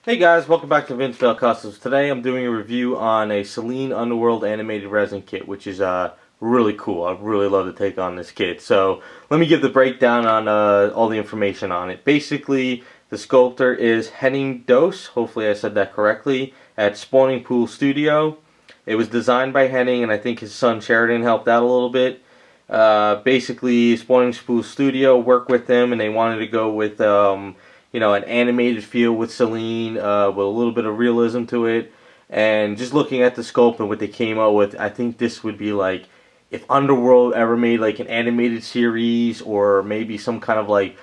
Hey guys, welcome back to Vince-Vell Customs. Today I'm doing a review on a Selene Underworld animated resin kit, which is really cool. I really love to take on this kit. So let me give the breakdown on all the information on it. Basically, the sculptor is Henning Dose, hopefully I said that correctly, at Spawning Pool Studio. It was designed by Henning, and I think his son Sheridan helped out a little bit. Basically, Spawning Pool Studio worked with them, and they wanted to go with an animated feel with Selene, with a little bit of realism to it. And just looking at the sculpt and what they came out with, I think this would be like if Underworld ever made like an animated series, or maybe some kind of like,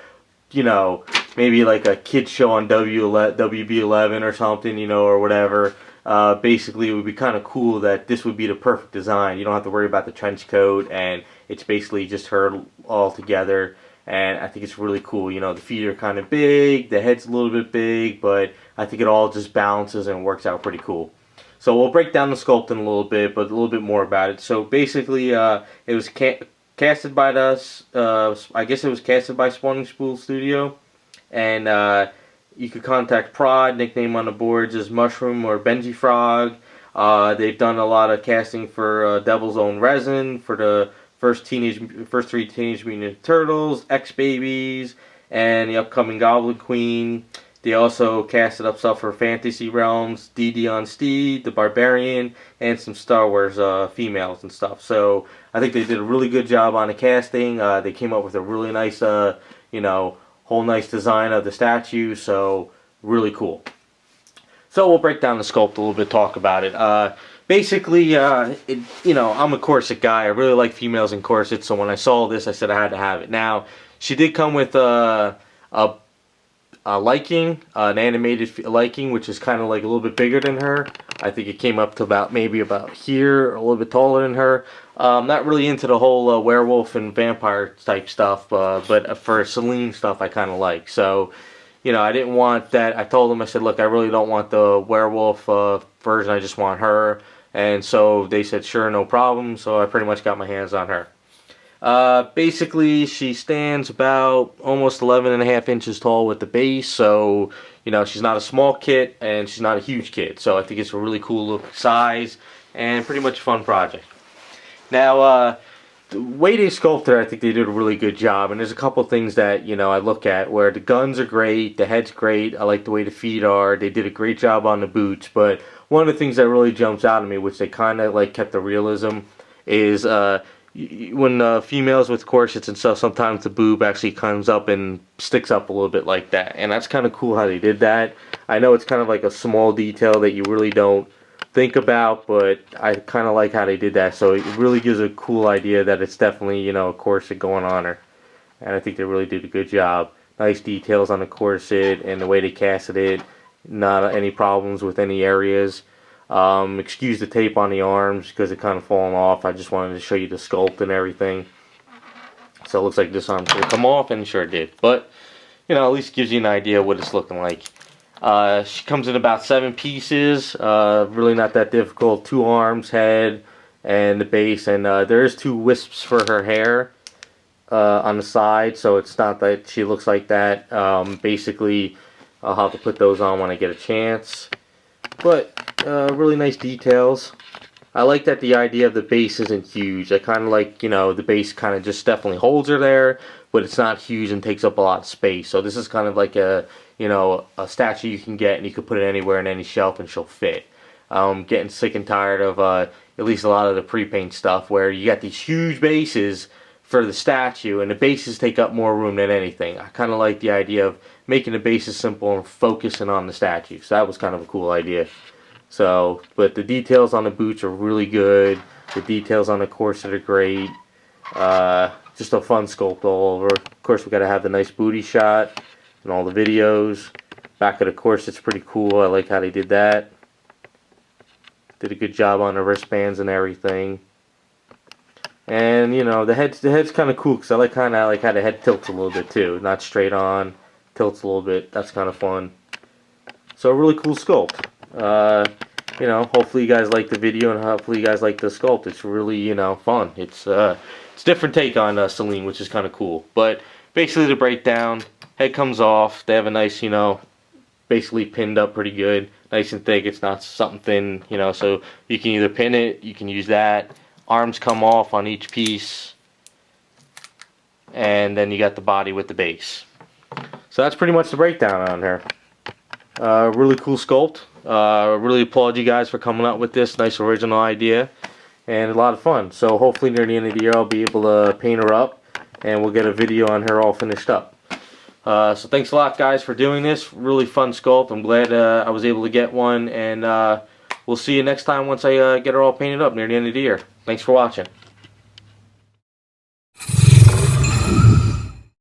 maybe like a kid show on WB11 or something, or whatever. Basically, it would be kind of cool that this would be the perfect design. You don't have to worry about the trench coat, and it's basically just her all together. And I think it's really cool. The feet are kind of big, the head's a little bit big, but I think it all just balances and works out pretty cool. So we'll break down the sculpt in a little bit, but a little bit more about it. So basically, it was casted by us. I guess it was casted by Spawning Spool Studio, and you could contact Prod. Nickname on the boards is Mushroom or Benji Frog. They've done a lot of casting for Devil's Own Resin, for the first three Teenage Mutant Ninja Turtles, X Babies, and the upcoming Goblin Queen. They also casted up stuff for Fantasy Realms, DD on Steed, the Barbarian, and some Star Wars females and stuff. So I think they did a really good job on the casting. They came up with a really nice, whole nice design of the statue. So really cool. So we'll break down the sculpt a little bit, talk about it. Basically, I'm a corset guy. I really like females in corsets, so when I saw this, I said I had to have it. Now, she did come with a liking, an animated liking, which is kind of like a little bit bigger than her. I think it came up to maybe about here, a little bit taller than her. Not really into the whole werewolf and vampire type stuff, but for Selene stuff, I kind of like. So, I didn't want that. I told them, I said, look, I really don't want the werewolf version. I just want her. And so they said, sure, no problem. So I pretty much got my hands on her. Basically, she stands about almost 11.5 inches tall with the base. So, she's not a small kit and she's not a huge kit. So I think it's a really cool look size and pretty much a fun project. Now, the way they sculpted her, I think they did a really good job. And there's a couple things that, I look at where the guns are great, the head's great. I like the way the feet are. They did a great job on the boots. But one of the things that really jumps out at me, which they kind of like kept the realism, is when females with corsets and stuff, sometimes the boob actually comes up and sticks up a little bit like that. And that's kind of cool how they did that. I know it's kind of like a small detail that you really don't think about, but I kind of like how they did that. So it really gives a cool idea that it's definitely, a corset going on her. And I think they really did a good job. Nice details on the corset and the way they casted it. Not any problems with any areas. Excuse the tape on the arms because it kind of fallen off. I just wanted to show you the sculpt and everything. So it looks like this arm's going to come off, and sure it did. But, at least gives you an idea of what it's looking like. She comes in about 7 pieces. Really not that difficult. 2 arms, head, and the base. And there is 2 wisps for her hair on the side, so it's not that she looks like that. Basically, I'll have to put those on when I get a chance. But really nice details. I like that the idea of the base isn't huge. I kind of like, the base kind of just definitely holds her there, but it's not huge and takes up a lot of space. So this is kind of like a statue you can get, and you can put it anywhere in any shelf and she'll fit. Getting sick and tired of at least a lot of the pre-paint stuff where you got these huge bases for the statue, and the bases take up more room than anything. I kind of like the idea of making the bases simple and focusing on the statue. So that was kind of a cool idea. So, but the details on the boots are really good. The details on the corset are great. Just a fun sculpt all over. Of course, we got to have the nice booty shot in all the videos. Back of the corset's pretty cool. I like how they did that. Did a good job on the wristbands and everything. And the head's kind of cool because I like how the head tilts a little bit too, not straight on, tilts a little bit. That's kind of fun. So a really cool sculpt. Hopefully you guys like the video and hopefully you guys like the sculpt. It's really fun. It's different take on Selene, which is kind of cool. But basically the breakdown, head comes off. They have a nice basically pinned up pretty good, nice and thick. It's not something thin, you know, so you can either pin it, you can use that. Arms come off on each piece, and then you got the body with the base. So that's pretty much the breakdown on her. Really cool sculpt. Really applaud you guys for coming up with this nice original idea, and a lot of fun. So hopefully near the end of the year I'll be able to paint her up, and we'll get a video on her all finished up. So thanks a lot, guys, for doing this. Really fun sculpt. I'm glad I was able to get one, and we'll see you next time once I get her all painted up near the end of the year. Thanks for watching.